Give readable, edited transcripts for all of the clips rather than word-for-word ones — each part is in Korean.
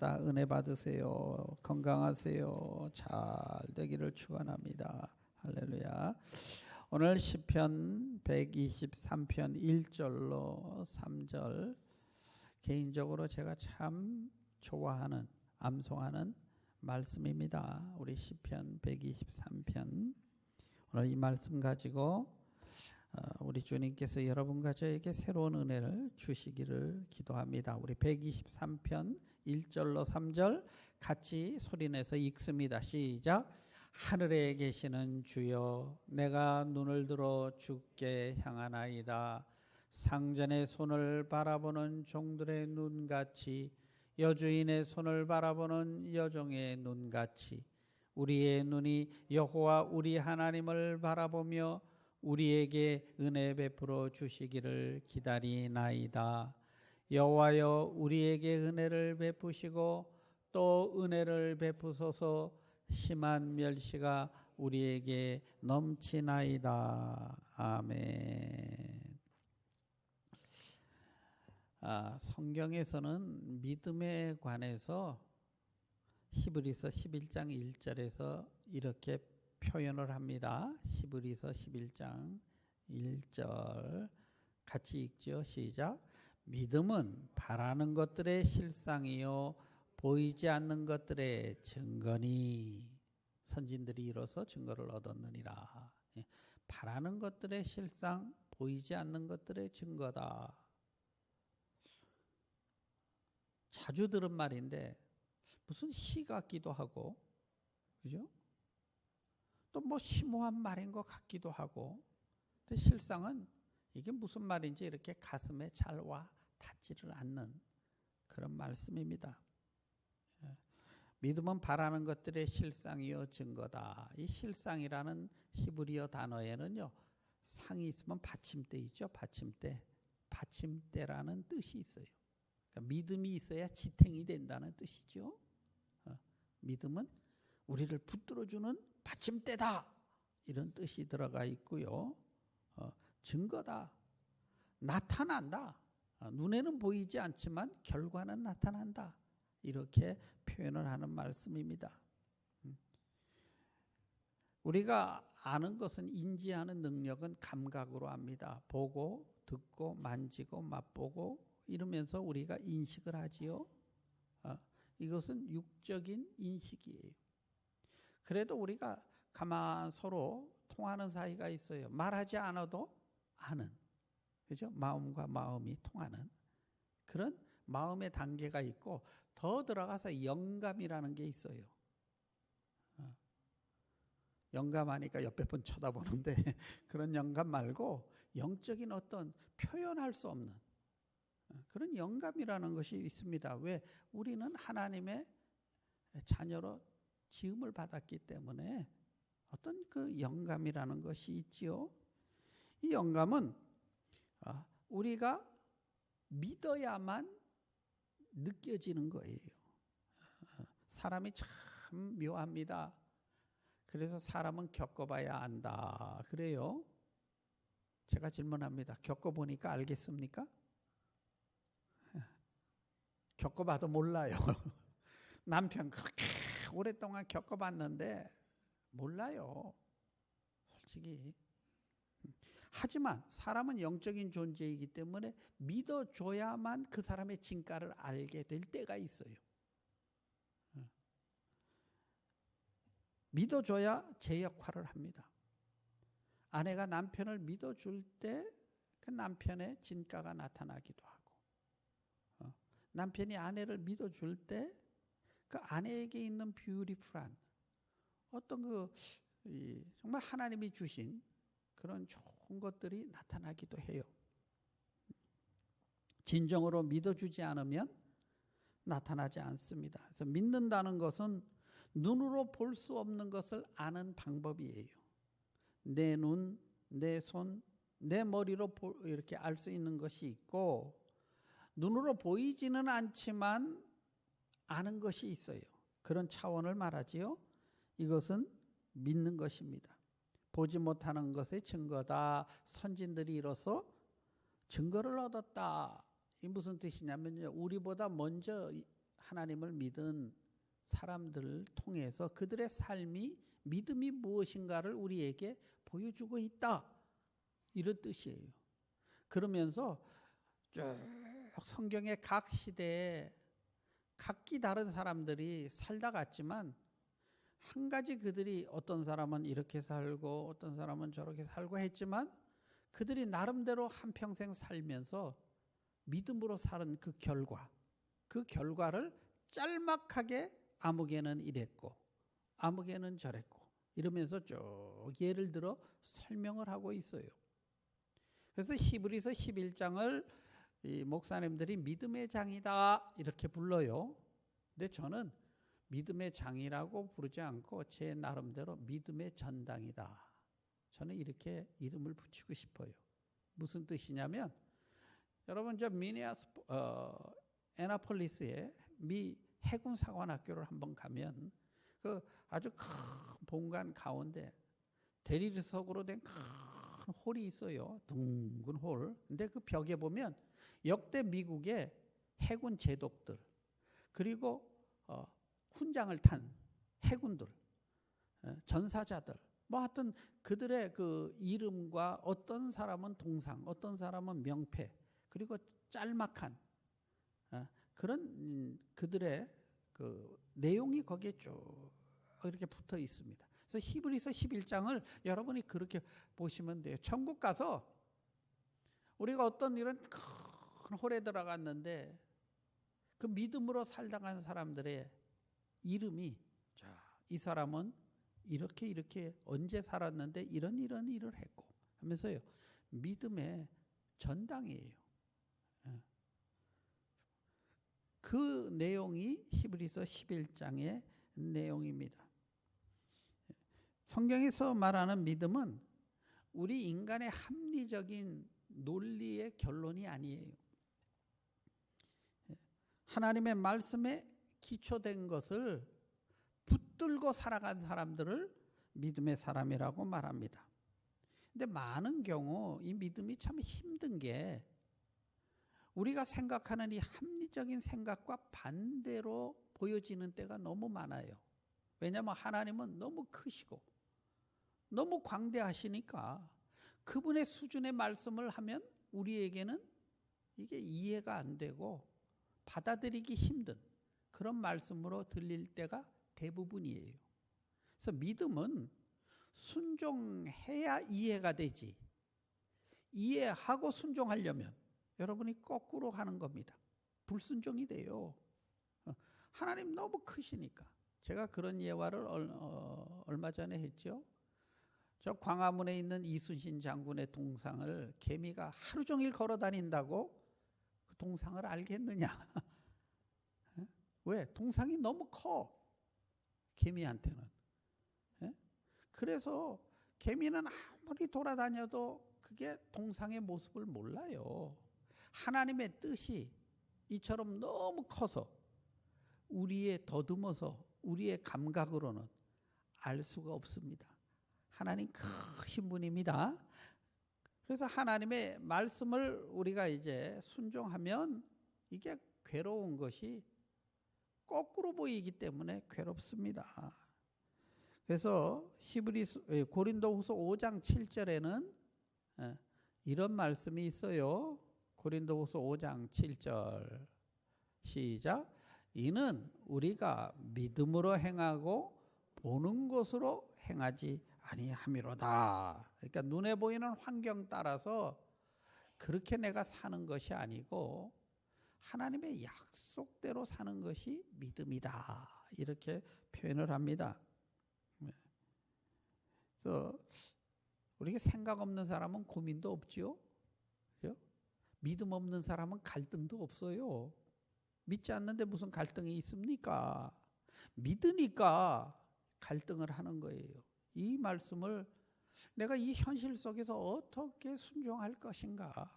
다 은혜 받으세요. 건강하세요. 잘 되기를 축원합니다. 할렐루야. 오늘 시편 123편 1절로 3절, 개인적으로 제가 참 좋아하는, 암송하는 말씀입니다. 우리 시편 123편, 오늘 이 말씀 가지고 우리 주님께서 여러분과 저에게 새로운 은혜를 주시기를 기도합니다. 우리 123편 1절로 3절 같이 소리내서 읽습니다. 시작. 하늘에 계시는 주여, 내가 눈을 들어 주께 향하나이다. 상전의 손을 바라보는 종들의 눈같이, 여주인의 손을 바라보는 여종의 눈같이 우리의 눈이 여호와 우리 하나님을 바라보며 우리에게 은혜 베풀어 주시기를 기다리나이다. 여호와여, 우리에게 은혜를 베푸시고 또 은혜를 베푸소서. 심한 멸시가 우리에게 넘치나이다. 아멘. 성경에서는 믿음에 관해서 히브리서 11장 1절에서 이렇게 표현을 합니다. 히브리서 11장 1절 같이 읽죠. 시작. 믿음은 바라는 것들의 실상이요 보이지 않는 것들의 증거니. 선진들이 이로써 증거를 얻었느니라. 바라는 것들의 실상, 보이지 않는 것들의 증거다. 자주 들은 말인데 무슨 시 같기도 하고, 그죠? 또 뭐 심오한 말인 것 같기도 하고, 근데 실상은 이게 무슨 말인지 이렇게 가슴에 잘 와 닿지를 않는 그런 말씀입니다. 믿음은 바라는 것들의 실상이요 증거다. 이 실상이라는 히브리어 단어에는요, 상이 있으면 받침대 있죠. 받침대. 받침대라는 뜻이 있어요. 그러니까 믿음이 있어야 지탱이 된다는 뜻이죠. 믿음은 우리를 붙들어주는 받침대다, 이런 뜻이 들어가 있고요. 증거다, 나타난다. 눈에는 보이지 않지만 결과는 나타난다, 이렇게 표현을 하는 말씀입니다. 우리가 아는 것은, 인지하는 능력은 감각으로 압니다. 보고, 듣고, 만지고, 맛보고 이러면서 우리가 인식을 하지요. 이것은 육적인 인식이에요. 그래도 우리가 가만 서로 통하는 사이가 있어요. 말하지 않아도 아는, 그죠? 마음과 마음이 통하는 그런 마음의 단계가 있고, 더 들어가서 영감이라는 게 있어요. 영감하니까 옆에 분 쳐다보는데 그런 영감 말고 영적인 어떤 표현할 수 없는 그런 영감이라는 것이 있습니다. 왜? 우리는 하나님의 자녀로 지음을 받았기 때문에 어떤 그 영감이라는 것이 있지요. 이 영감은 우리가 믿어야만 느껴지는 거예요. 사람이 참 묘합니다. 그래서 사람은 겪어봐야 안다 그래요. 제가 질문합니다. 겪어보니까 알겠습니까? 겪어봐도 몰라요. 남편 그렇게 오랫동안 겪어봤는데 몰라요, 솔직히. 하지만 사람은 영적인 존재이기 때문에 믿어줘야만 그 사람의 진가를 알게 될 때가 있어요. 믿어줘야 제 역할을 합니다. 아내가 남편을 믿어줄 때 그 남편의 진가가 나타나기도 하고, 남편이 아내를 믿어줄 때 그 아내에게 있는 뷰티풀한 어떤 그 정말 하나님이 주신 그런 좋은 것들이 나타나기도 해요. 진정으로 믿어주지 않으면 나타나지 않습니다. 그래서 믿는다는 것은 눈으로 볼 수 없는 것을 아는 방법이에요. 내 눈, 내 손, 내 머리로 이렇게 알 수 있는 것이 있고, 눈으로 보이지는 않지만 아는 것이 있어요. 그런 차원을 말하지요. 이것은 믿는 것입니다. 보지 못하는 것의 증거다. 선진들이 이로써 증거를 얻었다. 이 무슨 뜻이냐면요, 우리보다 먼저 하나님을 믿은 사람들을 통해서 그들의 삶이 믿음이 무엇인가를 우리에게 보여주고 있다. 이런 뜻이에요. 그러면서 쭉 성경의 각 시대에 각기 다른 사람들이 살다 갔지만 한 가지 그들이 어떤 사람은 이렇게 살고 어떤 사람은 저렇게 살고 했지만 그들이 나름대로 한평생 살면서 믿음으로 사는 그 결과를 짤막하게 아무개는 이랬고 아무개는 저랬고 이러면서 쭉 예를 들어 설명을 하고 있어요. 그래서 히브리서 11장을 이 목사님들이 믿음의 장이다 이렇게 불러요. 근데 저는 믿음의 장이라고 부르지 않고 제 나름대로 믿음의 전당이다. 저는 이렇게 이름을 붙이고 싶어요. 무슨 뜻이냐면 여러분 저 애나폴리스에 미 해군 사관학교를 한번 가면 그 아주 큰 본관 가운데 대리석으로 된 큰 홀이 있어요. 둥근 홀. 근데 그 벽에 보면 역대 미국의 해군 제독들 그리고 훈장을 탄 해군들, 전사자들, 뭐 하여튼 그들의 그 이름과 어떤 사람은 동상, 어떤 사람은 명패, 그리고 짤막한 그런 그들의 그 내용이 거기에 쭉 이렇게 붙어 있습니다. 그래서 히브리서 11장을 여러분이 그렇게 보시면 돼요. 천국 가서 우리가 어떤 이런 큰 홀에 들어갔는데 그 믿음으로 살다간 사람들의 이름이 이 사람은 이렇게 언제 살았는데 이런 일을 했고 하면서요. 믿음의 전당이에요. 그 내용이 히브리서 11장의 내용입니다. 성경에서 말하는 믿음은 우리 인간의 합리적인 논리의 결론이 아니에요. 하나님의 말씀에 기초된 것을 붙들고 살아간 사람들을 믿음의 사람이라고 말합니다. 근데 많은 경우 이 믿음이 참 힘든 게 우리가 생각하는 이 합리적인 생각과 반대로 보여지는 때가 너무 많아요. 왜냐하면 하나님은 너무 크시고 너무 광대하시니까 그분의 수준의 말씀을 하면 우리에게는 이게 이해가 안 되고 받아들이기 힘든 그런 말씀으로 들릴 때가 대부분이에요. 그래서 믿음은 순종해야 이해가 되지. 이해하고 순종하려면 여러분이 거꾸로 하는 겁니다. 불순종이 돼요. 하나님 너무 크시니까. 제가 그런 예화를 얼마 전에 했죠. 저 광화문에 있는 이순신 장군의 동상을 개미가 하루 종일 걸어 다닌다고 그 동상을 알겠느냐? 왜? 동상이 너무 커. 개미한테는. 그래서 개미는 아무리 돌아다녀도 그게 동상의 모습을 몰라요. 하나님의 뜻이 이처럼 너무 커서 우리의 더듬어서 우리의 감각으로는 알 수가 없습니다. 하나님 크신 분입니다. 그래서 하나님의 말씀을 우리가 이제 순종하면 이게 괴로운 것이 거꾸로 보이기 때문에 괴롭습니다. 그래서 고린도후서 5장 7절에는 이런 말씀이 있어요. 고린도후서 5장 7절 시작. 이는 우리가 믿음으로 행하고 보는 것으로 행하지 아니함이로다. 그러니까 눈에 보이는 환경 따라서 그렇게 내가 사는 것이 아니고 하나님의 약속대로 사는 것이 믿음이다. 이렇게 표현을 합니다. 그래서 우리가 생각 없는 사람은 고민도 없지요. 믿음 없는 사람은 갈등도 없어요. 믿지 않는데 무슨 갈등이 있습니까? 믿으니까 갈등을 하는 거예요. 이 말씀을 내가 이 현실 속에서 어떻게 순종할 것인가?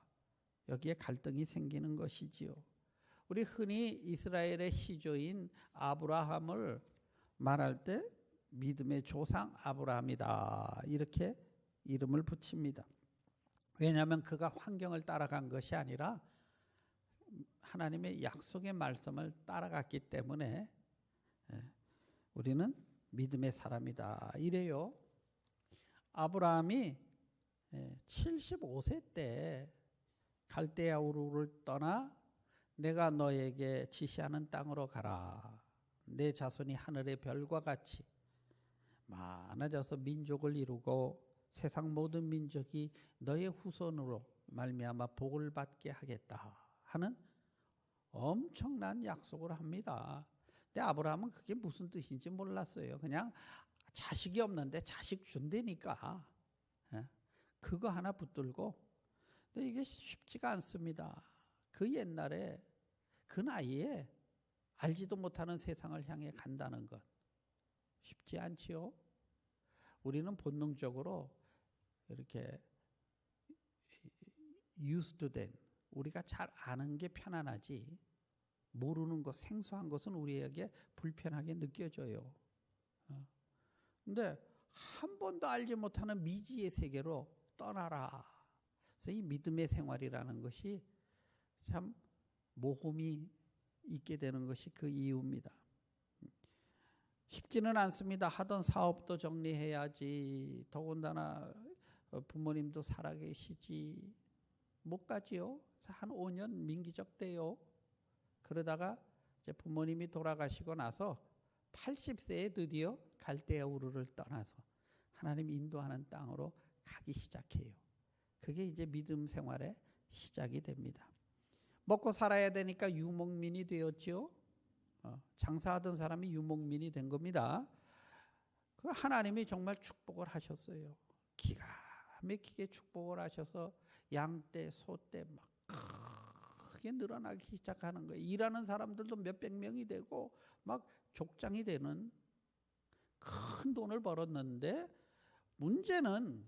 여기에 갈등이 생기는 것이지요. 우리 흔히 이스라엘의 시조인 아브라함을 말할 때 믿음의 조상 아브라함이다. 이렇게 이름을 붙입니다. 왜냐하면 그가 환경을 따라간 것이 아니라 하나님의 약속의 말씀을 따라갔기 때문에 우리는 믿음의 사람이다. 이래요. 아브라함이 75세 때 갈대아 우르를 떠나 내가 너에게 지시하는 땅으로 가라. 내 자손이 하늘의 별과 같이 많아져서 민족을 이루고 세상 모든 민족이 너의 후손으로 말미암아 복을 받게 하겠다 하는 엄청난 약속을 합니다. 근데 아브라함은 그게 무슨 뜻인지 몰랐어요. 그냥 자식이 없는데 자식 준다니까 그거 하나 붙들고. 근데 이게 쉽지가 않습니다. 그 옛날에 그 나이에 알지도 못하는 세상을 향해 간다는 것 쉽지 않지요. 우리는 본능적으로 이렇게 used 된, 우리가 잘 아는 게 편안하지 모르는 것, 생소한 것은 우리에게 불편하게 느껴져요. 근데 한 번도 알지 못하는 미지의 세계로 떠나라. 그래서 이 믿음의 생활이라는 것이 참 모험이 있게 되는 것이 그 이유입니다. 쉽지는 않습니다. 하던 사업도 정리해야지. 더군다나 부모님도 살아계시지. 못 가지요. 한 5년 민기적 때요. 그러다가 이제 부모님이 돌아가시고 나서 80세에 드디어 갈대아 우르를 떠나서 하나님 인도하는 땅으로 가기 시작해요. 그게 이제 믿음 생활의 시작이 됩니다. 먹고 살아야 되니까 유목민이 되었죠. 장사하던 사람이 유목민이 된 겁니다. 그 하나님이 정말 축복을 하셨어요. 기가 막히게 축복을 하셔서 양떼, 소떼 막 크게 늘어나기 시작하는 거예요. 일하는 사람들도 몇백 명이 되고 막 족장이 되는 큰 돈을 벌었는데 문제는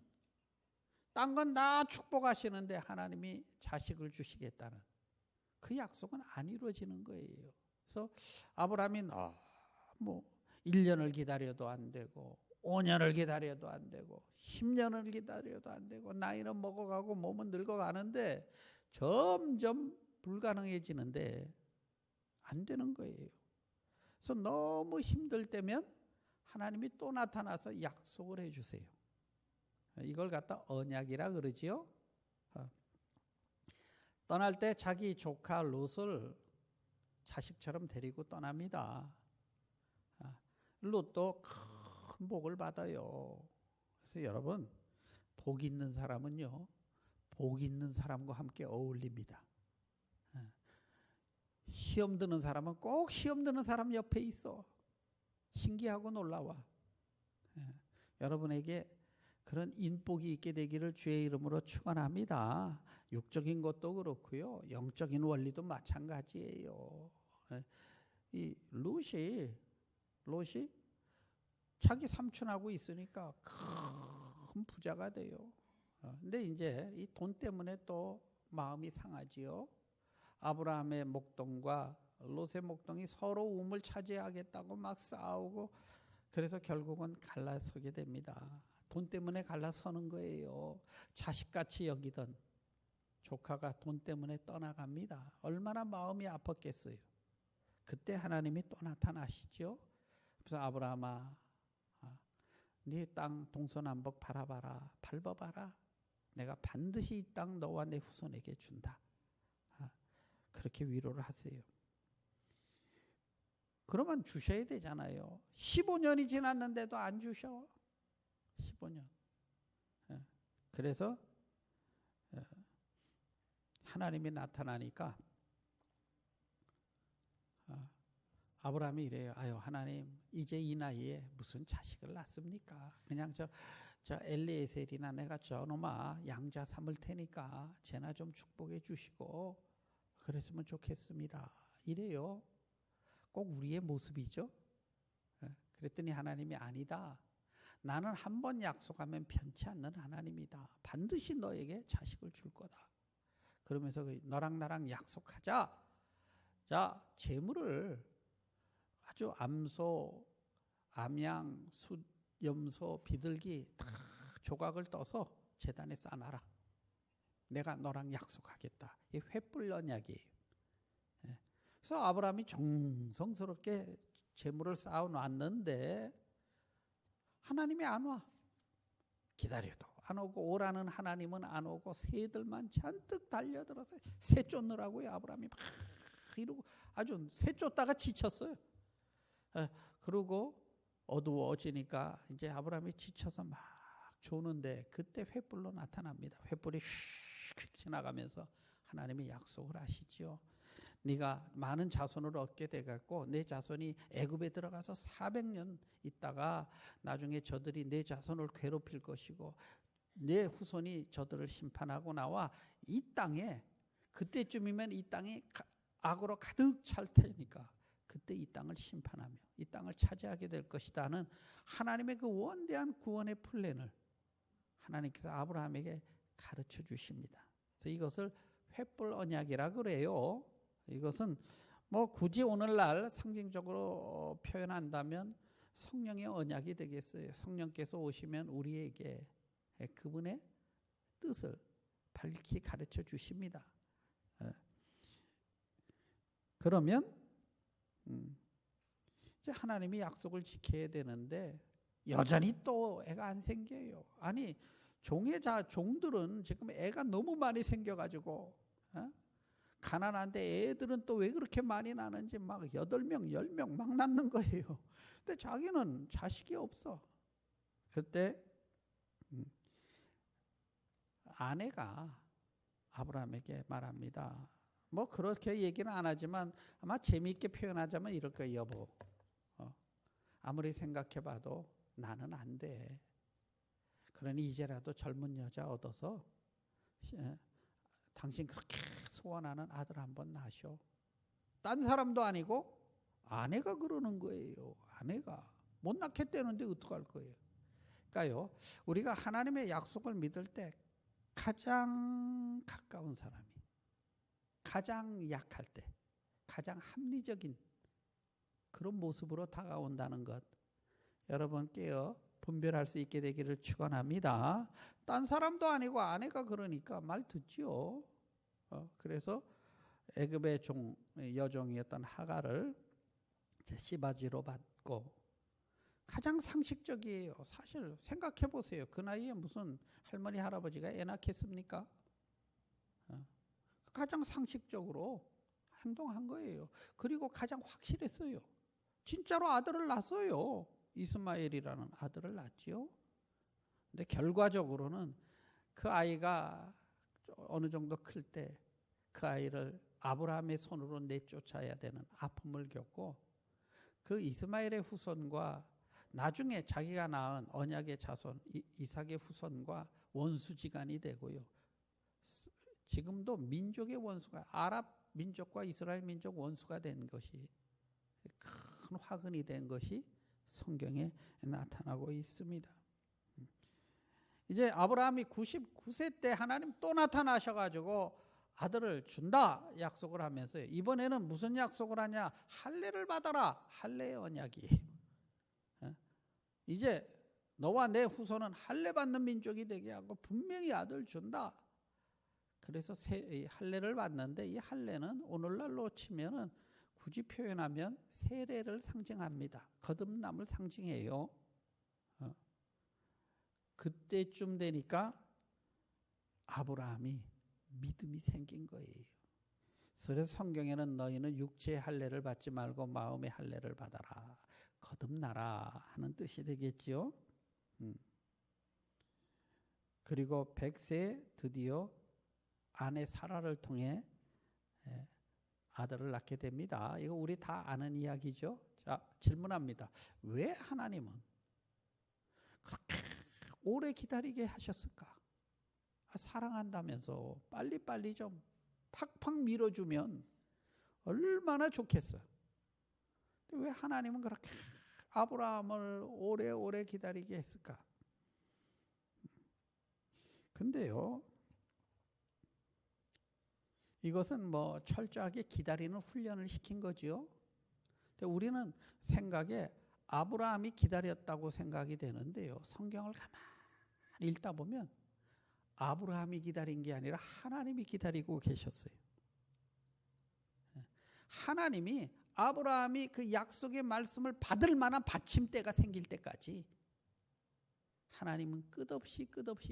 딴 건 다 축복하시는데 하나님이 자식을 주시겠다는 그 약속은 안 이루어지는 거예요. 그래서 아브라함이 뭐 1년을 기다려도 안 되고 5년을 기다려도 안 되고 10년을 기다려도 안 되고 나이는 먹어가고 몸은 늙어가는데 점점 불가능해지는데 안 되는 거예요. 그래서 너무 힘들 때면 하나님이 또 나타나서 약속을 해주세요. 이걸 갖다 언약이라 그러지요. 떠날 때 자기 조카 롯을 자식처럼 데리고 떠납니다. 롯도 큰 복을 받아요. 그래서 여러분, 복 있는 사람은요, 복 있는 사람과 함께 어울립니다. 시험 드는 사람은 꼭 시험 드는 사람 옆에 있어. 신기하고 놀라워. 여러분에게 그런 인복이 있게 되기를 주의 이름으로 축원합니다. 육적인 것도 그렇고요, 영적인 원리도 마찬가지예요. 이 롯이 자기 삼촌하고 있으니까 큰 부자가 돼요. 근데 이제 이 돈 때문에 또 마음이 상하지요. 아브라함의 목동과 롯의 목동이 서로 우물 차지하겠다고 막 싸우고 그래서 결국은 갈라서게 됩니다. 돈 때문에 갈라서는 거예요. 자식같이 여기던 조카가 돈 때문에 떠나갑니다. 얼마나 마음이 아팠겠어요. 그때 하나님이 또 나타나시죠. 그래서 아브라함아, 네 땅 동서남북 바라봐라, 밟아봐라. 내가 반드시 이 땅 너와 내 후손에게 준다. 그렇게 위로를 하세요. 그러면 주셔야 되잖아요. 15년이 지났는데도 안 주셔. 15년. 그래서 하나님이 나타나니까 아브라함이 이래요. 아유 하나님, 이제 이 나이에 무슨 자식을 낳습니까? 그냥 저 엘리에셀이나 내가 저놈아 양자 삼을 테니까 쟤나 좀 축복해 주시고 그랬으면 좋겠습니다. 이래요. 꼭 우리의 모습이죠. 그랬더니 하나님이 아니다. 나는 한 번 약속하면 변치 않는 하나님이다. 반드시 너에게 자식을 줄 거다. 그러면서 너랑 나랑 약속하자. 자, 재물을 아주 암소, 암양, 숫, 염소, 비둘기 다 조각을 떠서 제단에 쌓아놔라. 내가 너랑 약속하겠다. 이 횃불 언약이에요. 그래서 아브라함이 정성스럽게 재물을 쌓아놨는데 하나님이 안 와. 기다려도 안 오고, 오라는 하나님은 안 오고 새들만 잔뜩 달려들어서 새 쫓느라고요. 아브라함이 막 이러고 아주 새 쫓다가 지쳤어요. 그러고 어두워지니까 이제 아브라함이 지쳐서 막 조는데 그때 횃불로 나타납니다. 횃불이 휙 지나가면서 하나님이 약속을 하시지요. 네가 많은 자손을 얻게 돼갖고 내 자손이 애굽에 들어가서 400년 있다가 나중에 저들이 내 자손을 괴롭힐 것이고 내 후손이 저들을 심판하고 나와 이 땅에, 그때쯤이면 이 땅이 악으로 가득 찰 테니까 그때 이 땅을 심판하며 이 땅을 차지하게 될 것이다는 하나님의 그 원대한 구원의 플랜을 하나님께서 아브라함에게 가르쳐 주십니다. 그래서 이것을 횃불 언약이라 그래요. 이것은 뭐 굳이 오늘날 상징적으로 표현한다면 성령의 언약이 되겠어요. 성령께서 오시면 우리에게 그분의 뜻을 밝히 가르쳐 주십니다. 그러면 이제 하나님이 약속을 지켜야 되는데 여전히 또 애가 안 생겨요. 아니 종들은 지금 애가 너무 많이 생겨가지고 가난한데 애들은 또 왜 그렇게 많이 나는지 막 8명, 10명 막 낳는 거예요. 근데 자기는 자식이 없어. 그때 아내가 아브라함에게 말합니다. 뭐 그렇게 얘기는 안 하지만 아마 재미있게 표현하자면 이럴 거예요. 여보, 아무리 생각해봐도 나는 안 돼. 그러니 이제라도 젊은 여자 얻어서 당신 그렇게 소원하는 아들 한번 낳으셔. 딴 사람도 아니고 아내가 그러는 거예요. 아내가 못 낳겠다는데 어떡할 거예요. 그러니까요, 우리가 하나님의 약속을 믿을 때 가장 가까운 사람이, 가장 약할 때 가장 합리적인 그런 모습으로 다가온다는 것, 여러분 깨어 분별할 수 있게 되기를 축원합니다. 딴 사람도 아니고 아내가 그러니까 말 듣지요. 그래서 애굽의 여종이었던 하갈을 씨바지로 받고, 가장 상식적이에요. 사실 생각해 보세요. 그 나이에 무슨 할머니 할아버지가 애 낳겠습니까? 가장 상식적으로 행동한 거예요. 그리고 가장 확실했어요. 진짜로 아들을 낳았어요. 이스마엘이라는 아들을 낳았지요. 근데 결과적으로는 그 아이가 어느 정도 클 때 그 아이를 아브라함의 손으로 내쫓아야 되는 아픔을 겪고, 그 이스마엘의 후손과 나중에 자기가 낳은 언약의 자손 이삭의 후손과 원수지간이 되고요. 지금도 민족의 원수가, 아랍 민족과 이스라엘 민족 원수가 된 것이, 큰 화근이 된 것이 성경에 나타나고 있습니다. 이제 아브라함이 99세 때 하나님 또 나타나셔가지고 아들을 준다 약속을 하면서요. 이번에는 무슨 약속을 하냐? 할례를 받아라. 할례의 언약이에요. 이제 너와 내 후손은 할례 받는 민족이 되게 하고 분명히 아들 준다. 그래서 할례를 받는데, 이 할례는 오늘날로 치면은 굳이 표현하면 세례를 상징합니다. 거듭남을 상징해요. 그때쯤 되니까 아브라함이 믿음이 생긴 거예요. 그래서 성경에는 너희는 육체의 할례를 받지 말고 마음의 할례를 받아라, 거듭나라 하는 뜻이 되겠지요. 그리고 100세에 드디어 아내 사라를 통해 아들을 낳게 됩니다. 이거 우리 다 아는 이야기죠. 자, 질문합니다. 왜 하나님은 그렇게 오래 기다리게 하셨을까? 사랑한다면서 빨리빨리 좀 팍팍 밀어주면 얼마나 좋겠어. 왜 하나님은 그렇게 아브라함을 오래오래 기다리게 했을까? 근데요, 이것은 뭐 철저하게 기다리는 훈련을 시킨 거지요. 근데 우리는 생각에 아브라함이 기다렸다고 생각이 되는데요, 성경을 가만히 읽다 보면 아브라함이 기다린 게 아니라 하나님이 기다리고 계셨어요. 하나님이 아브라함이 그 약속의 말씀을 받을 만한 받침대가 생길 때까지 하나님은 끝없이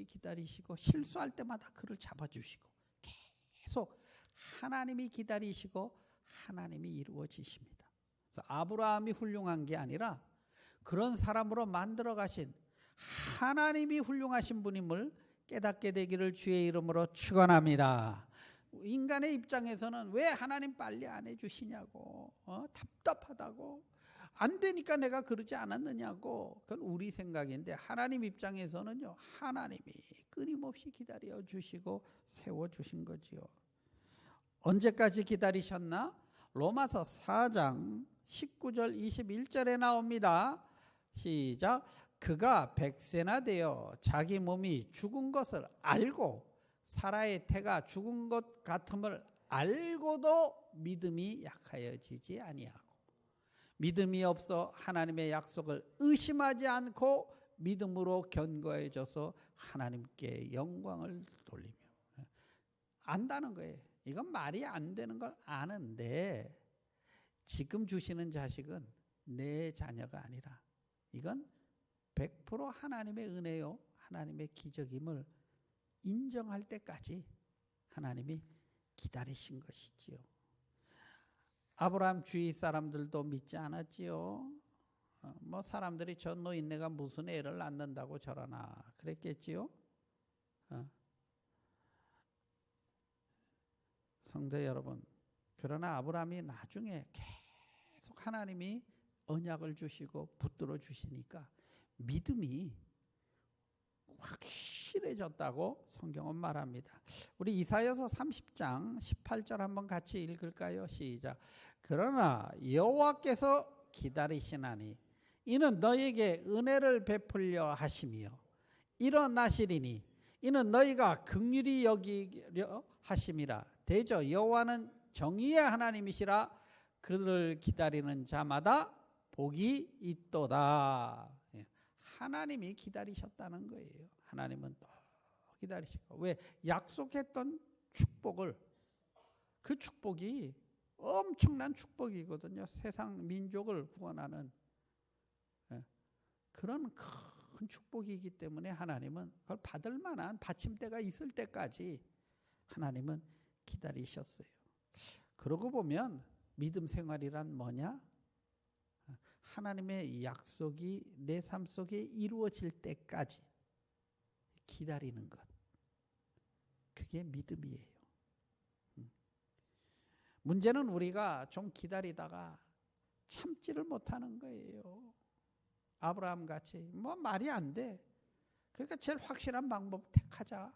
기다리시고 실수할 때마다 그를 잡아주시고 계속 하나님이 기다리시고 하나님이 이루어지십니다. 그래서 아브라함이 훌륭한 게 아니라 그런 사람으로 만들어 가신 하나님이 훌륭하신 분임을 깨닫게 되기를 주의 이름으로 축원합니다. 인간의 입장에서는 왜 하나님 빨리 안 해주시냐고, 답답하다고, 안 되니까 내가 그러지 않았느냐고, 그건 우리 생각인데 하나님 입장에서는요, 하나님이 끊임없이 기다려 주시고 세워주신 거지요. 언제까지 기다리셨나? 로마서 4장 19절 21절에 나옵니다. 시작. 그가 100세나 되어 자기 몸이 죽은 것을 알고 사라의 태가 죽은 것 같음을 알고도 믿음이 약하여지지 아니하고 믿음이 없어 하나님의 약속을 의심하지 않고 믿음으로 견고해져서 하나님께 영광을 돌리며. 안다는 거예요. 이건 말이 안 되는 걸 아는데 지금 주시는 자식은 내 자녀가 아니라 이건 100% 하나님의 은혜요, 하나님의 기적임을 인정할 때까지 하나님이 기다리신 것이지요. 아브라함 주위 사람들도 믿지 않았지요. 뭐 사람들이 저 노인네가 무슨 애를 낳는다고 저러나 그랬겠지요. 성도 여러분, 그러나 아브라함이 나중에 계속 하나님이 언약을 주시고 붙들어 주시니까 믿음이 확실해졌다고 성경은 말합니다. 우리 이사야서 30장 18절 한번 같이 읽을까요? 시작. 그러나 여호와께서 기다리시나니 이는 너에게 은혜를 베풀려 하시며 일어나시리니 이는 너희가 긍휼히 여기려 하심이라. 대저 여호와는 정의의 하나님이시라. 그를 기다리는 자마다 복이 있도다. 하나님이 기다리셨다는 거예요. 하나님은 또 기다리시고. 왜? 약속했던 축복을, 그 축복이 엄청난 축복이거든요. 세상 민족을 구원하는 그런 큰 축복이기 때문에 하나님은 그걸 받을 만한 받침대가 있을 때까지 하나님은 기다리셨어요. 그러고 보면 믿음 생활이란 뭐냐? 하나님의 약속이 내 삶 속에 이루어질 때까지 기다리는 것. 그게 믿음이에요. 문제는 우리가 좀 기다리다가 참지를 못하는 거예요. 아브라함 같이 뭐 말이 안 돼. 그러니까 제일 확실한 방법 택하자.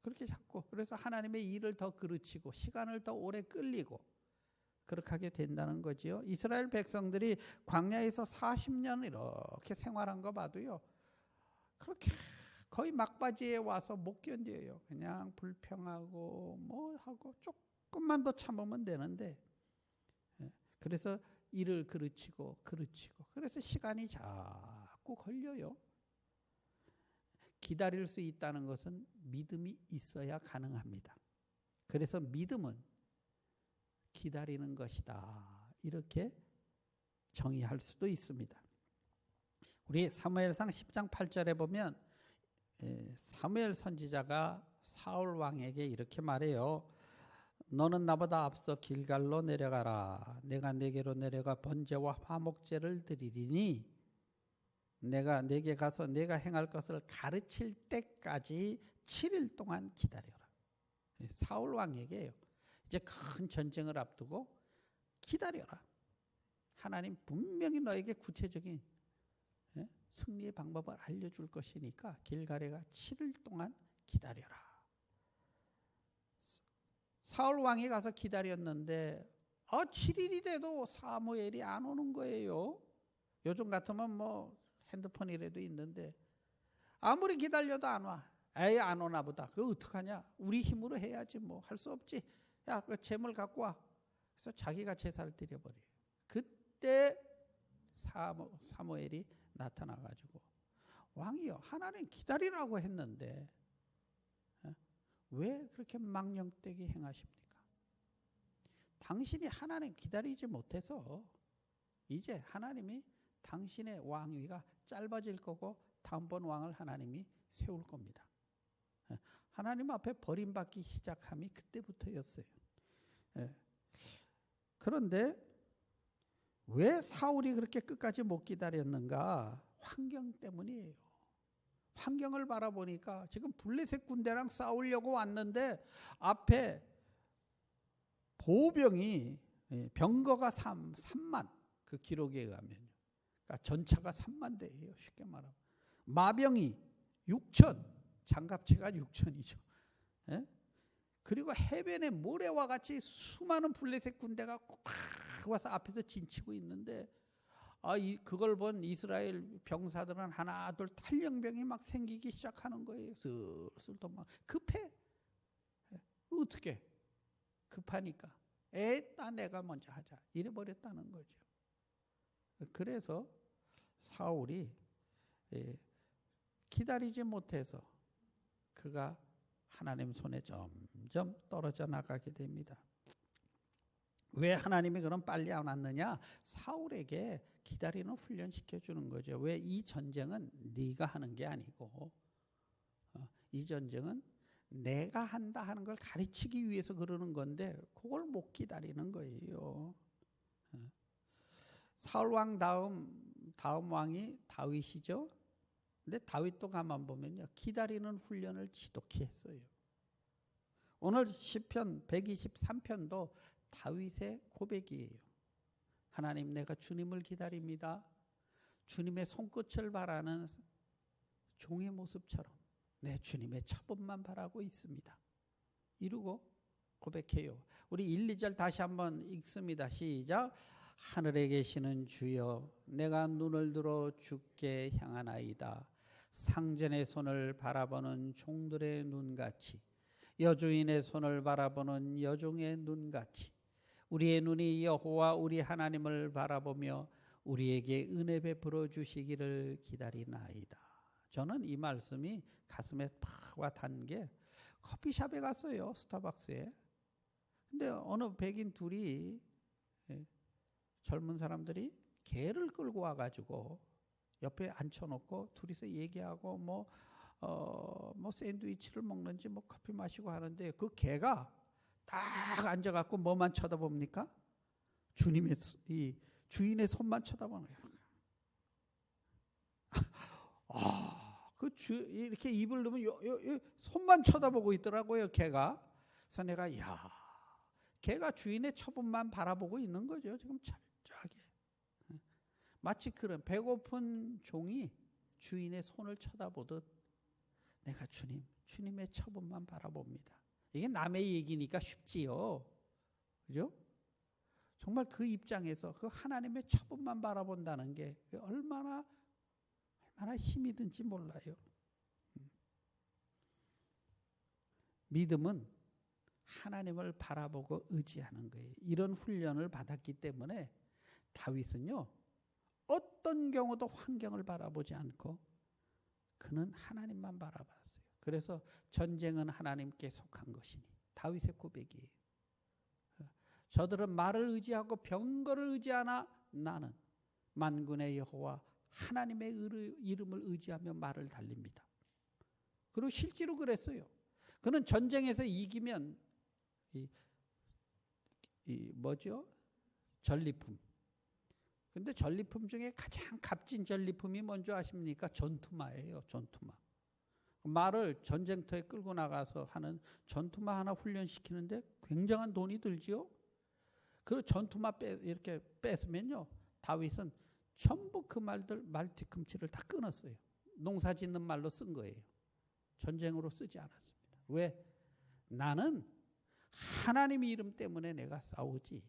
그렇게 자꾸. 그래서 하나님의 일을 더 그르치고 시간을 더 오래 끌리고 그렇게 하게 된다는 거지요. 이스라엘 백성들이 광야에서 40년 이렇게 생활한 거 봐도요. 그렇게 거의 막바지에 와서 못 견뎌요. 그냥 불평하고 뭐 하고 조금만 더 참으면 되는데 그래서 일을 그르치고 그래서 시간이 자꾸 걸려요. 기다릴 수 있다는 것은 믿음이 있어야 가능합니다. 그래서 믿음은 기다리는 것이다. 이렇게 정의할 수도 있습니다. 우리 사무엘상 10장 8절에 보면 사무엘 선지자가 사울 왕에게 이렇게 말해요. 너는 나보다 앞서 길갈로 내려가라. 내가 네게로 내려가 번제와 화목제를 드리리니 내가 네게 가서 내가 행할 것을 가르칠 때까지 7일 동안 기다려라. 사울 왕에게요. 이제 큰 전쟁을 앞두고 기다려라. 하나님 분명히 너에게 구체적인 승리의 방법을 알려줄 것이니까 길갈에 가 7일 동안 기다려라. 사울 왕이 가서 기다렸는데 7일이 돼도 사무엘이 안 오는 거예요. 요즘 같으면 뭐 핸드폰이라도 있는데 아무리 기다려도 안 와. 에이 안 오나 보다. 그거 어떡하냐. 우리 힘으로 해야지 뭐 할 수 없지. 야 그 재물 갖고 와. 그래서 자기가 제사를 드려버려요. 그때 사무엘이 나타나가지고 왕이요 하나님 기다리라고 했는데 왜 그렇게 망령되게 행하십니까? 당신이 하나님 기다리지 못해서 이제 하나님이 당신의 왕위가 짧아질 거고 다음번 왕을 하나님이 세울 겁니다. 하나님 앞에 버림받기 시작함이 그때부터였어요. 그런데 왜 사울이 그렇게 끝까지 못 기다렸는가? 환경 때문이에요. 환경을 바라보니까 지금 블레셋 군대랑 싸우려고 왔는데 앞에 보병이 병거가 3만 그 기록에 의하면 그러니까 전차가 3만 대예요. 쉽게 말하면 마병이 6천 장갑차가 6천이죠. 그리고 해변에 모래와 같이 수많은 블레셋 군대가 꽉 와서 앞에서 진치고 있는데 그걸 본 이스라엘 병사들은 하나 둘 탈영병이 막 생기기 시작하는 거예요. 슬슬 또 막 급해. 어떻게 급하니까 내가 먼저 하자 이래버렸다는 거죠. 그래서 사울이 기다리지 못해서 그가 하나님 손에 점점 떨어져 나가게 됩니다. 왜 하나님이 그럼 빨리 안 왔느냐? 사울에게 기다리는 훈련 시켜주는 거죠. 왜? 이 전쟁은 네가 하는 게 아니고 이 전쟁은 내가 한다 하는 걸 가르치기 위해서 그러는 건데 그걸 못 기다리는 거예요. 사울 왕 다음 왕이 다윗이죠. 근데 다윗도 가만 보면요, 기다리는 훈련을 지독히 했어요. 오늘 시편 123편도 다윗의 고백이에요. 하나님, 내가 주님을 기다립니다. 주님의 손끝을 바라는 종의 모습처럼 내 주님의 처분만 바라고 있습니다. 이루고 고백해요. 우리 1, 2절 다시 한번 읽습니다. 시작. 하늘에 계시는 주여, 내가 눈을 들어 주께 향하나이다. 상전의 손을 바라보는 종들의 눈같이, 여주인의 손을 바라보는 여종의 눈같이 우리의 눈이 여호와 우리 하나님을 바라보며 우리에게 은혜 베풀어 주시기를 기다리나이다. 저는 이 말씀이 가슴에 팍 와닿은 게, 커피숍에 갔어요. 스타벅스에. 근데 어느 백인 둘이, 젊은 사람들이 개를 끌고 와가지고 옆에 앉혀놓고 둘이서 얘기하고 뭐 샌드위치를 먹는지 뭐 커피 마시고 하는데, 그 개가 딱 앉아갖고 뭐만 쳐다봅니까? 주인의 손만 쳐다보는 거예요. 이렇게 입을 넣으면 손만 쳐다보고 있더라고요, 개가. 그래서 내가 개가 주인의 처분만 바라보고 있는 거죠. 지금 철저하게. 마치 그런 배고픈 종이 주인의 손을 쳐다보듯 내가 주님의 처분만 바라봅니다. 이게 남의 얘기니까 쉽지요. 그죠? 정말 그 입장에서 그 하나님의 처분만 바라본다는 게 얼마나 힘이 든지 몰라요. 믿음은 하나님을 바라보고 의지하는 거예요. 이런 훈련을 받았기 때문에 다윗은요, 어떤 경우도 환경을 바라보지 않고 그는 하나님만 바라봤어요. 그래서 전쟁은 하나님께 속한 것이니, 다윗의 고백이에요. 저들은 말을 의지하고 병거를 의지하나 나는 만군의 여호와 하나님의 이름을 의지하며 말을 달립니다. 그리고 실제로 그랬어요. 그는 전쟁에서 이기면 전리품. 근데 전리품 중에 가장 값진 전리품이 뭔지 아십니까? 전투마예요. 전투마. 말을 전쟁터에 끌고 나가서 하는 전투마 하나 훈련시키는데 굉장한 돈이 들지요. 그 전투마 이렇게 뺏으면요, 다윗은 전부 그 말 뒤꿈치를 다 끊었어요. 농사 짓는 말로 쓴 거예요. 전쟁으로 쓰지 않았습니다. 왜? 나는 하나님의 이름 때문에 내가 싸우지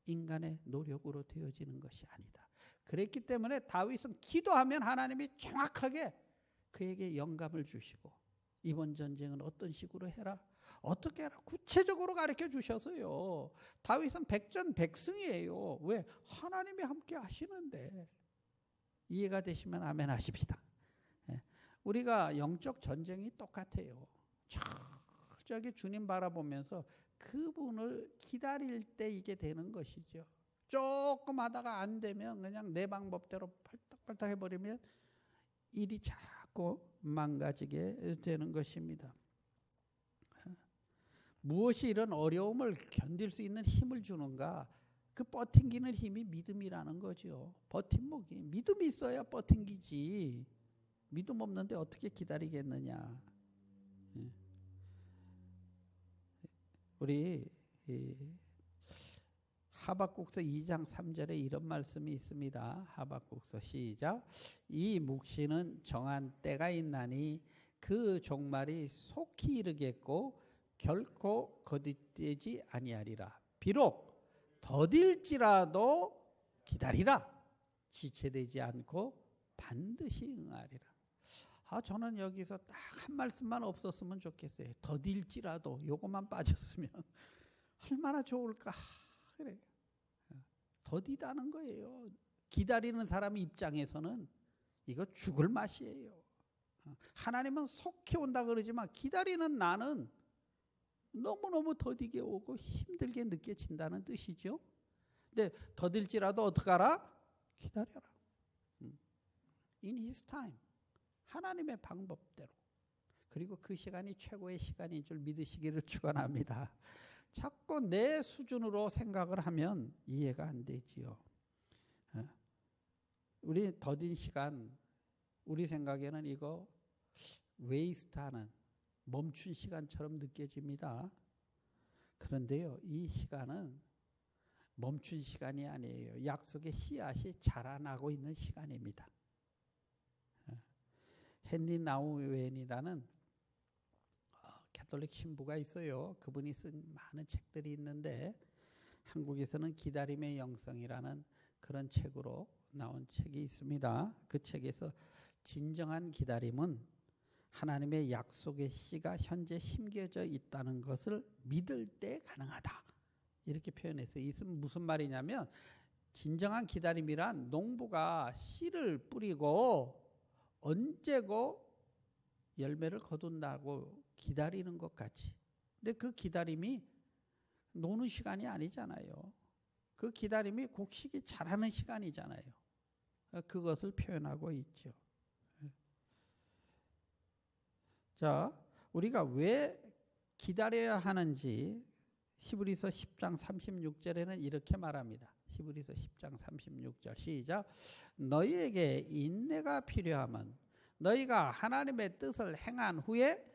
인간의 노력으로 되어지는 것이 아니다. 그랬기 때문에 다윗은 기도하면 하나님이 정확하게 그에게 영감을 주시고, 이번 전쟁은 어떤 식으로 해라, 어떻게 해라, 구체적으로 가르쳐 주셔서요. 다윗은 백전백승이에요. 왜? 하나님이 함께 하시는데. 이해가 되시면 아멘 하십시다. 우리가 영적 전쟁이 똑같아요. 철저하게 주님 바라보면서 그분을 기다릴 때 이게 되는 것이죠. 조금 하다가 안 되면 그냥 내 방법대로 팔딱팔딱 해버리면 일이 자꾸 망가지게 되는 것입니다. 무엇이 이런 어려움을 견딜 수 있는 힘을 주는가? 그 버팅기는 힘이 믿음이라는 거죠. 버팀목이. 믿음이 있어야 버팅기지. 믿음 없는데 어떻게 기다리겠느냐. 우리 하박국서 2장 3절에 이런 말씀이 있습니다. 하박국서 시작. 이 묵시는 정한 때가 있나니 그 종말이 속히 이르겠고 결코 거듭되지 아니하리라. 비록 더딜지라도 기다리라. 지체되지 않고 반드시 응하리라. 저는 여기서 딱 한 말씀만 없었으면 좋겠어요. 더딜지라도 요것만 빠졌으면 얼마나 좋을까. 그래. 더디다는 거예요. 기다리는 사람 입장에서는 이거 죽을 맛이에요. 하나님은 속히 온다 그러지만 기다리는 나는 너무너무 더디게 오고 힘들게 느껴진다는 뜻이죠. 근데 더딜지라도 어떡하라? 기다려라. In His time. 하나님의 방법대로. 그리고 그 시간이 최고의 시간인 줄 믿으시기를 축원합니다. 자꾸 내 수준으로 생각을 하면 이해가 안 되지요. 우리 더딘 시간, 우리 생각에는 이거 웨이스트하는 멈춘 시간처럼 느껴집니다. 그런데요, 이 시간은 멈춘 시간이 아니에요. 약속의 씨앗이 자라나고 있는 시간입니다. 헨리 나우웬이라는 가톨릭 신부가 있어요. 그분이 쓴 많은 책들이 있는데 한국에서는 기다림의 영성이라는 그런 책으로 나온 책이 있습니다. 그 책에서 진정한 기다림은 하나님의 약속의 씨가 현재 심겨져 있다는 것을 믿을 때 가능하다. 이렇게 표현했어요. 이것은 무슨 말이냐면 진정한 기다림이란 농부가 씨를 뿌리고 언제고 열매를 거둔다고 기다리는 것 같이. 근데 그 기다림이 노는 시간이 아니잖아요. 그 기다림이 곡식이 자라는 시간이잖아요. 그것을 표현하고 있죠. 자, 우리가 왜 기다려야 하는지 히브리서 10장 36절에는 이렇게 말합니다. 히브리서 10장 36절 시작. 너희에게 인내가 필요하면 너희가 하나님의 뜻을 행한 후에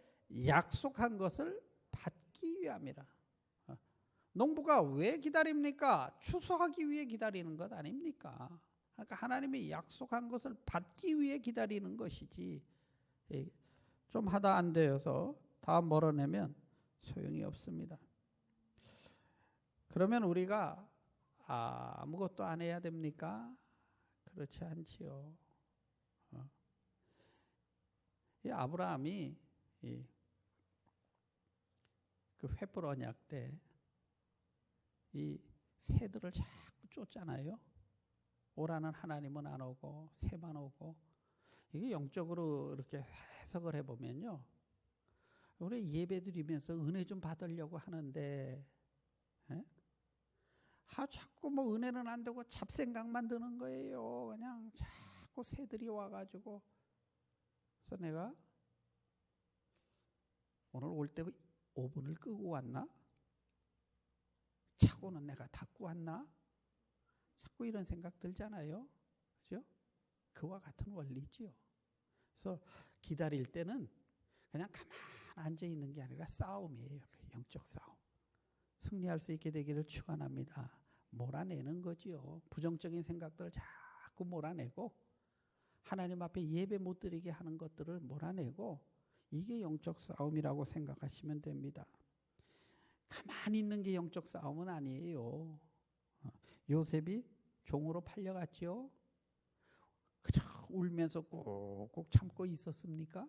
약속한 것을 받기 위함이라. 농부가 왜 기다립니까? 추수하기 위해 기다리는 것 아닙니까? 그러니까 하나님이 약속한 것을 받기 위해 기다리는 것이지. 좀 하다 안 되어서 다 멀어내면 소용이 없습니다. 그러면 우리가 아무것도 안 해야 됩니까? 그렇지 않지요. 이 아브라함이 그 횃불 언약 때 이 새들을 자꾸 쫓잖아요. 오라는 하나님은 안 오고 새만 오고. 이게 영적으로 이렇게 해석을 해보면요, 우리 예배드리면서 은혜 좀 받으려고 하는데 자꾸 뭐 은혜는 안 되고 잡생각만 드는 거예요. 그냥 자꾸 새들이 와가지고. 그래서 내가 오늘 올 때 오븐을 끄고 왔나? 차고는 내가 닫고 왔나? 자꾸 이런 생각 들잖아요. 그죠? 그와 같은 원리지요. 그래서 기다릴 때는 그냥 가만 앉아 있는 게 아니라 싸움이에요. 영적 싸움. 승리할 수 있게 되기를 축원합니다. 몰아내는 거지요. 부정적인 생각들을 자꾸 몰아내고 하나님 앞에 예배 못 드리게 하는 것들을 몰아내고, 이게 영적 싸움이라고 생각하시면 됩니다. 가만히 있는 게 영적 싸움은 아니에요. 요셉이 종으로 팔려갔죠. 그저 울면서 꾹꾹 참고 있었습니까?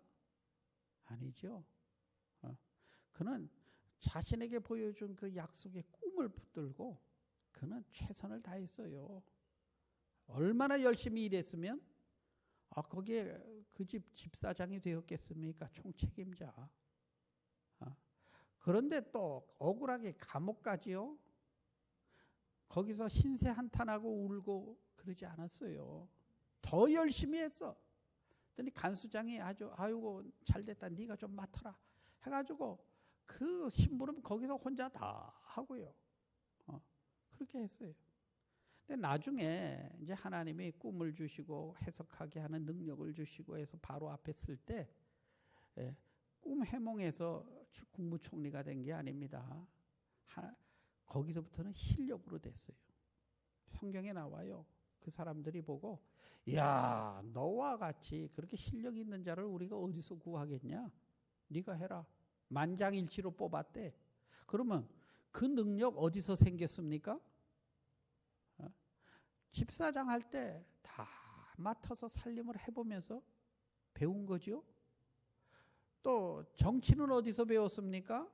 아니죠. 그는 자신에게 보여준 그 약속의 꿈을 붙들고 그는 최선을 다했어요. 얼마나 열심히 일했으면 거기에 그 집 집사장이 되었겠습니까? 총책임자. 그런데 또 억울하게 감옥 가지요. 거기서 신세 한탄하고 울고 그러지 않았어요. 더 열심히 했어. 그랬더니 간수장이 아주 아이고 잘됐다 네가 좀 맡아라 해가지고 그 심부름 거기서 혼자 다 하고요. 그렇게 했어요. 근데 나중에 이제 하나님이 꿈을 주시고 해석하게 하는 능력을 주시고 해서 바로 앞에 쓸 때 꿈 해몽에서 국무총리가 된 게 아닙니다. 거기서부터는 실력으로 됐어요. 성경에 나와요. 그 사람들이 보고 야 너와 같이 그렇게 실력 있는 자를 우리가 어디서 구하겠냐? 네가 해라. 만장일치로 뽑았대. 그러면 그 능력 어디서 생겼습니까? 집사장 할 때 다 맡아서 살림을 해보면서 배운 거죠. 또 정치는 어디서 배웠습니까?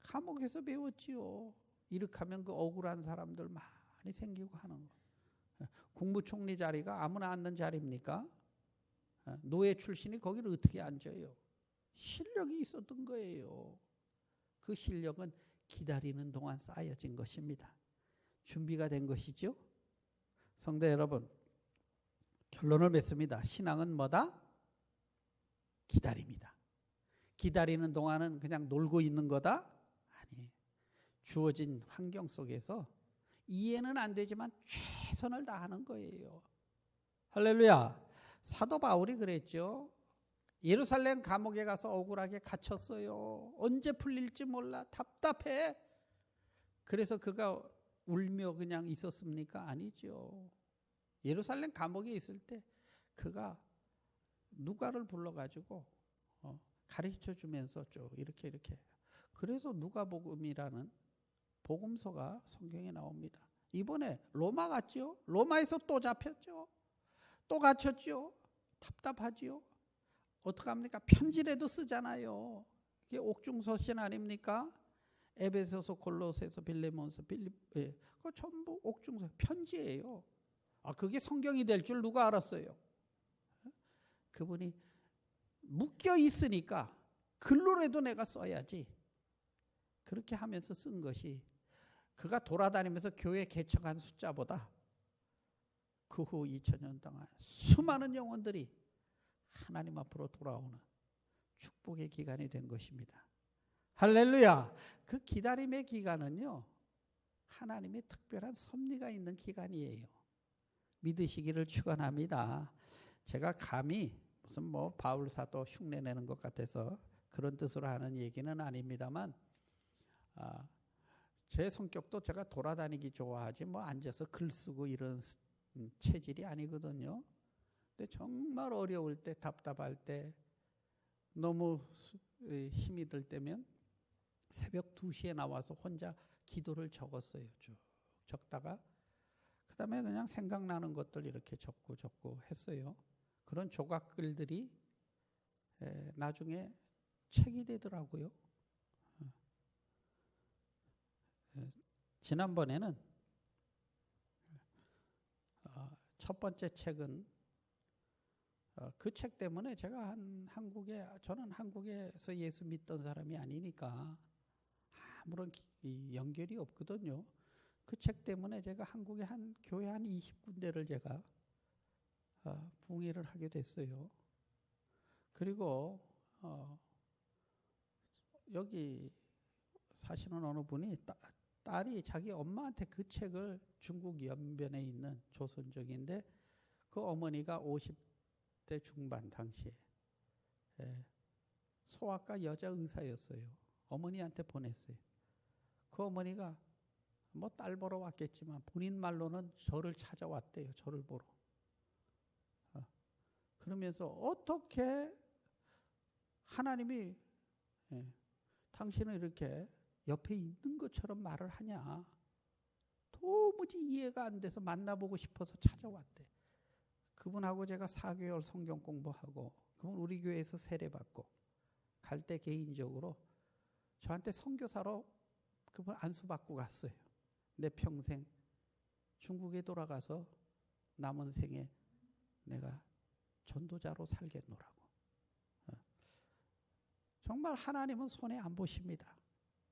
감옥에서 배웠지요. 이렇게 하면 그 억울한 사람들 많이 생기고 하는 거. 국무총리 자리가 아무나 앉는 자리입니까? 노예 출신이 거기를 어떻게 앉아요? 실력이 있었던 거예요. 그 실력은 기다리는 동안 쌓여진 것입니다. 준비가 된 것이죠. 성도 여러분, 결론을 맺습니다. 신앙은 뭐다? 기다립니다. 기다리는 동안은 그냥 놀고 있는 거다? 아니, 주어진 환경 속에서 이해는 안 되지만 최선을 다하는 거예요. 할렐루야. 사도 바울이 그랬죠. 예루살렘 감옥에 가서 억울하게 갇혔어요. 언제 풀릴지 몰라. 답답해. 그래서 그가 울며 그냥 있었습니까? 아니죠. 예루살렘 감옥에 있을 때 그가 누가를 불러가지고 가르쳐 주면서 쭉 이렇게 그래서 누가복음이라는 복음서가 성경에 나옵니다. 이번에 로마 갔죠. 로마에서 또 잡혔죠. 또 갇혔죠. 답답하지요. 어떡합니까? 편지라도 쓰잖아요. 이게 옥중서신 아닙니까? 에베소서, 골로새서, 빌레몬서, 필립, 그거 전부 옥중서 편지예요. 그게 성경이 될 줄 누가 알았어요? 그분이 묶여 있으니까 글로라도 내가 써야지. 그렇게 하면서 쓴 것이 그가 돌아다니면서 교회 개척한 숫자보다 그 후 2000년 동안 수많은 영혼들이 하나님 앞으로 돌아오는 축복의 기간이 된 것입니다. 할렐루야. 그 기다림의 기간은요, 하나님의 특별한 섭리가 있는 기간이에요. 믿으시기를 축원합니다. 제가 감히 무슨 바울 사도 흉내내는 것 같아서 그런 뜻으로 하는 얘기는 아닙니다만, 제 성격도 제가 돌아다니기 좋아하지 앉아서 글 쓰고 이런 체질이 아니거든요. 근데 정말 어려울 때, 답답할 때, 너무 힘이 들 때면 새벽 2시에 나와서 혼자 기도를 적었어요. 쭉 적다가 그 다음에 그냥 생각나는 것들 이렇게 적고 했어요. 그런 조각글들이 나중에 책이 되더라고요. 지난번에는 첫 번째 책은 그 책 때문에 제가 저는 한국에서 예수 믿던 사람이 아니니까 아무런 연결이 없거든요. 그 책 때문에 제가 한국에 교회 한 20군데를 제가 부흥회를 하게 됐어요. 그리고 여기 사시는 어느 분이 딸이 자기 엄마한테 그 책을 중국 연변에 있는 조선족인데 그 어머니가 50대 중반 당시에 소아과 여자 의사였어요. 어머니한테 보냈어요. 그 어머니가 딸 보러 왔겠지만 본인 말로는 저를 찾아왔대요. 저를 보러. 그러면서 어떻게 하나님이 당신은 이렇게 옆에 있는 것처럼 말을 하냐. 도무지 이해가 안 돼서 만나보고 싶어서 찾아왔대. 그분하고 제가 4개월 성경 공부하고 그분 우리 교회에서 세례받고 갈 때 개인적으로 저한테 선교사로 그분 안수받고 갔어요. 내 평생 중국에 돌아가서 남은 생에 내가 전도자로 살겠노라고. 정말 하나님은 손해 안 보십니다.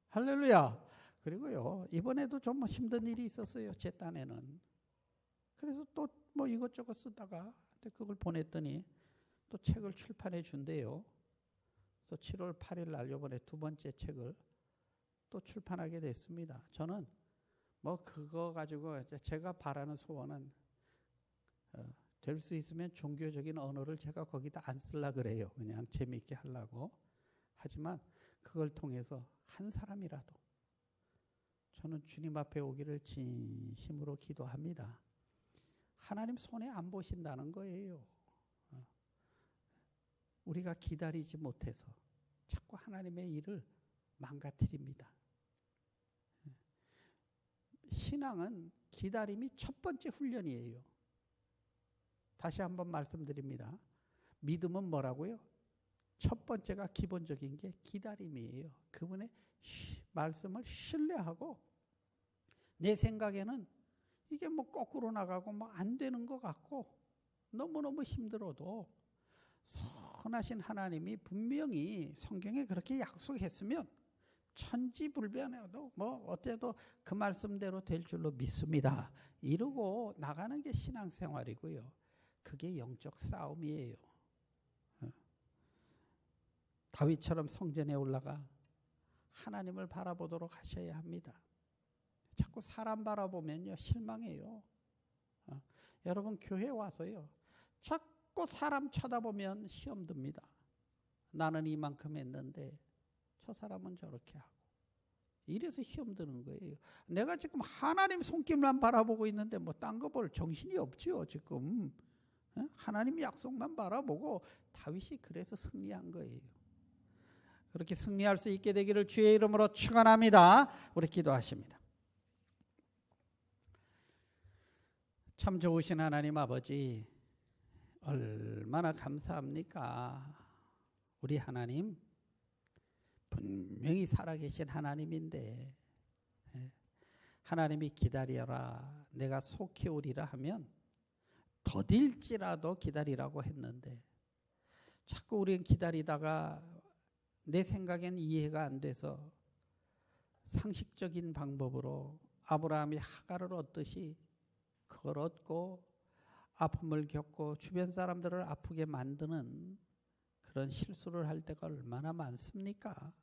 할렐루야. 그리고요, 이번에도 좀 힘든 일이 있었어요. 제 딴에는. 그래서 또 뭐 이것저것 쓰다가 그걸 보냈더니 또 책을 출판해 준대요. 그래서 7월 8일 날 이번에 두 번째 책을 또 출판하게 됐습니다. 저는 뭐 그거 가지고 제가 바라는 소원은 될 수 있으면 종교적인 언어를 제가 거기다 안 쓰려고 그래요. 그냥 재미있게 하려고. 하지만 그걸 통해서 한 사람이라도 저는 주님 앞에 오기를 진심으로 기도합니다. 하나님 손에 안 보신다는 거예요. 우리가 기다리지 못해서 자꾸 하나님의 일을 망가뜨립니다. 신앙은 기다림이 첫 번째 훈련이에요. 다시 한번 말씀드립니다. 믿음은 뭐라고요? 첫 번째가 기본적인 게 기다림이에요. 그분의 말씀을 신뢰하고, 내 생각에는 이게 뭐 거꾸로 나가고 뭐 안 되는 것 같고 너무너무 힘들어도 선하신 하나님이 분명히 성경에 그렇게 약속했으면 천지불변해도 뭐 어때도 그 말씀대로 될 줄로 믿습니다. 이러고 나가는 게 신앙생활이고요. 그게 영적 싸움이에요. 다윗처럼 성전에 올라가 하나님을 바라보도록 하셔야 합니다. 자꾸 사람 바라보면요 실망해요. 여러분 교회 와서요 자꾸 사람 쳐다보면 시험 듭니다. 나는 이만큼 했는데 저 사람은 저렇게 하고, 이래서 시험 드는 거예요. 내가 지금 하나님 손길만 바라보고 있는데 뭐 딴 거 볼 정신이 없지요. 지금 하나님 약속만 바라보고 다윗이 그래서 승리한 거예요. 그렇게 승리할 수 있게 되기를 주의 이름으로 축원합니다. 우리 기도하십니다. 참 좋으신 하나님 아버지, 얼마나 감사합니까? 우리 하나님 분명히 살아계신 하나님인데, 하나님이 기다려라 내가 속히 오리라 하면 더딜지라도 기다리라고 했는데, 자꾸 우리는 기다리다가 내 생각엔 이해가 안 돼서 상식적인 방법으로 아브라함이 하갈을 얻듯이 그걸 얻고 아픔을 겪고 주변 사람들을 아프게 만드는 그런 실수를 할 때가 얼마나 많습니까?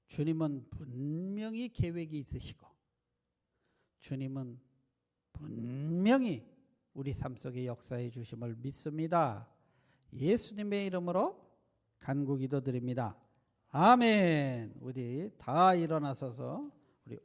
주님은 분명히 계획이 있으시고, 주님은 분명히 우리 삶 속에 역사해 주심을 믿습니다. 예수님의 이름으로 간구 기도드립니다. 아멘. 우리 다 일어나서서 우리